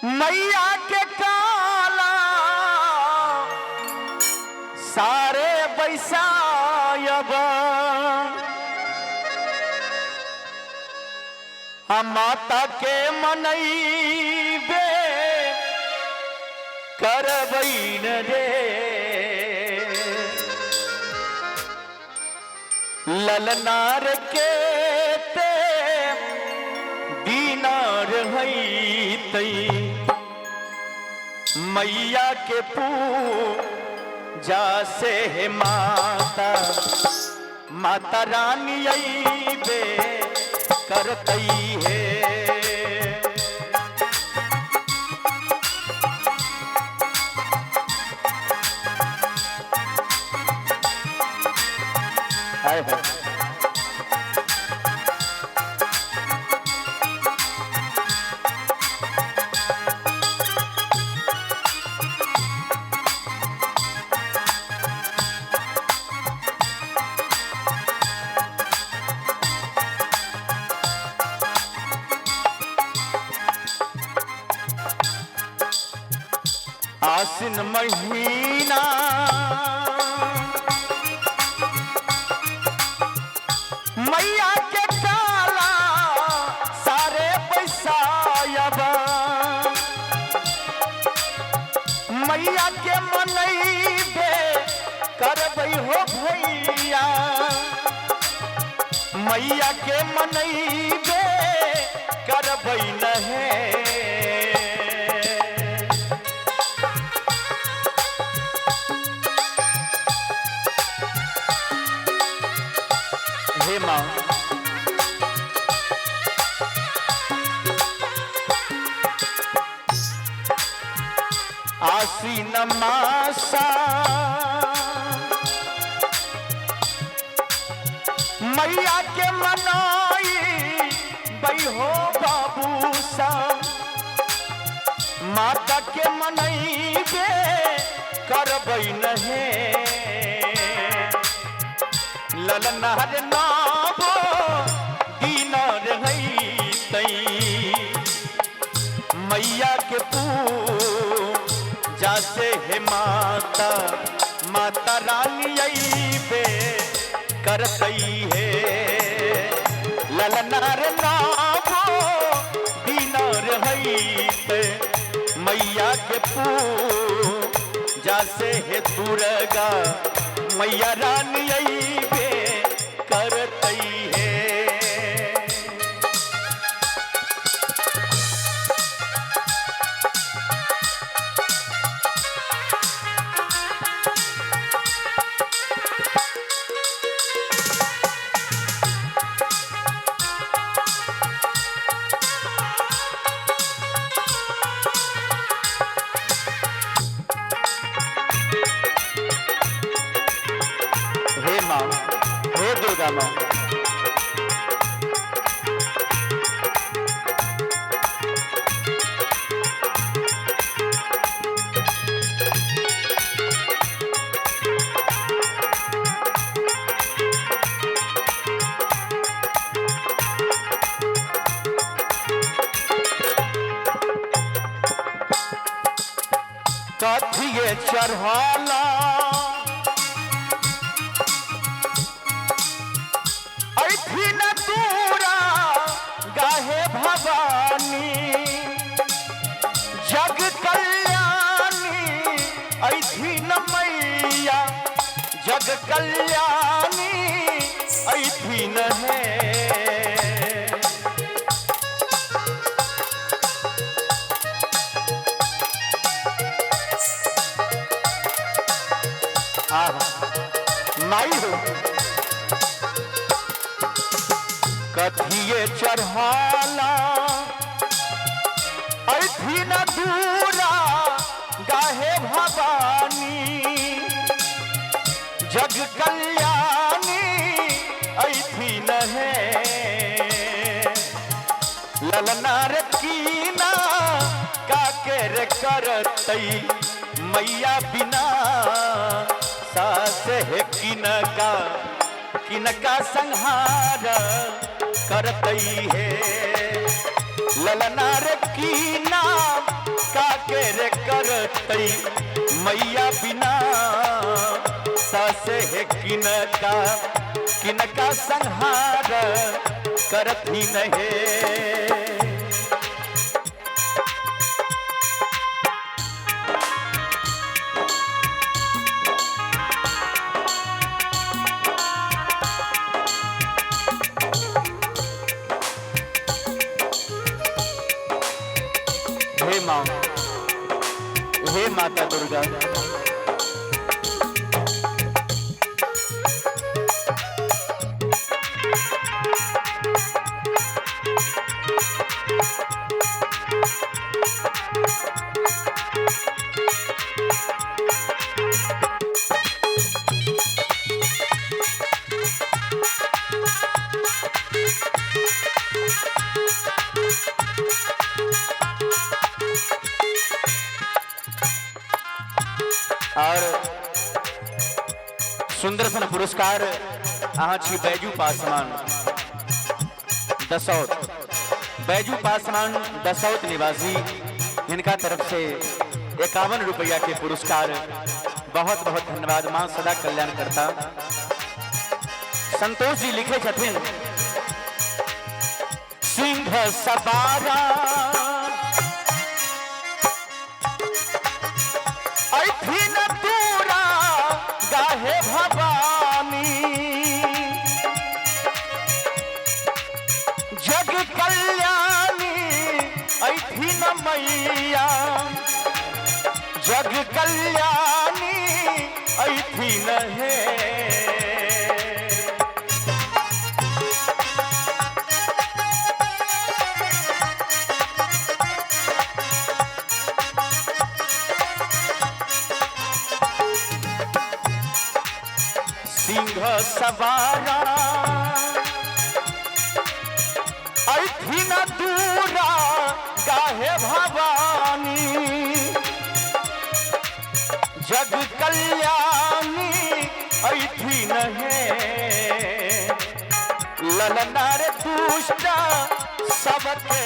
मैया के काला सारे बैसायब माता के मनईबे करबैन रे ललनार के ते दीनार हईतई मैया के पूजा से है माता माता रानी अइबे करतई है। हाय हाय आसिन महीना मैया के काला सारे बैसायब मैया के मनईबे करबै हो भैया मैया के मनईबे करबै नहे माँ आसीन मासा मैया के मनाई बैहो बाबूसा माता के मनईबे करबै नहे ललनार नाबो दीनार हईतई मैया के पूजा से है माता माता रानी अइबे करतई है ललनार नाबो दीनार हईते मैया के पूजा से है दुर्गा मैया रानी अइबे करतई है। हे माँ हे दुर्गा माँ कथिए चढ़ाला ऐथिन दूरा गाहे भवानी जग कल्याणी ऐथिन मैया जग कल्याणी ऐथिन है माई हो कथिए चढ़ाला ऐथिन दूरा गाहे भवानी जग कल्याणी ऐथिन है ललनार कीना काकेर करतई मैया बिना सास है किनका संहार करतई है ललनार की नाम काके रे करतई मैया बिना सासे है किनका संहार करत ही नहीं। हे माँ, हे माता दुर्गा, और सुंदर सन पुरस्कार अहाँ छी बैजू पासवान दसौत। बैजू पासवान दसौत निवासी, इनका तरफ से 51 रुपया के पुरस्कार। बहुत बहुत धन्यवाद। मां सदा कल्याण करता। संतोष जी लिखे छथिन, सिंह सवारा गाहे भवानी, जग कल्याणी ऐथी न मैया, जग कल्याणी ऐथी न है। सिंह सवारा ऐथी न दूरा गाहे भवानी, जग कल्याणी ऐथी न है। ललना रे दुष्ट सबके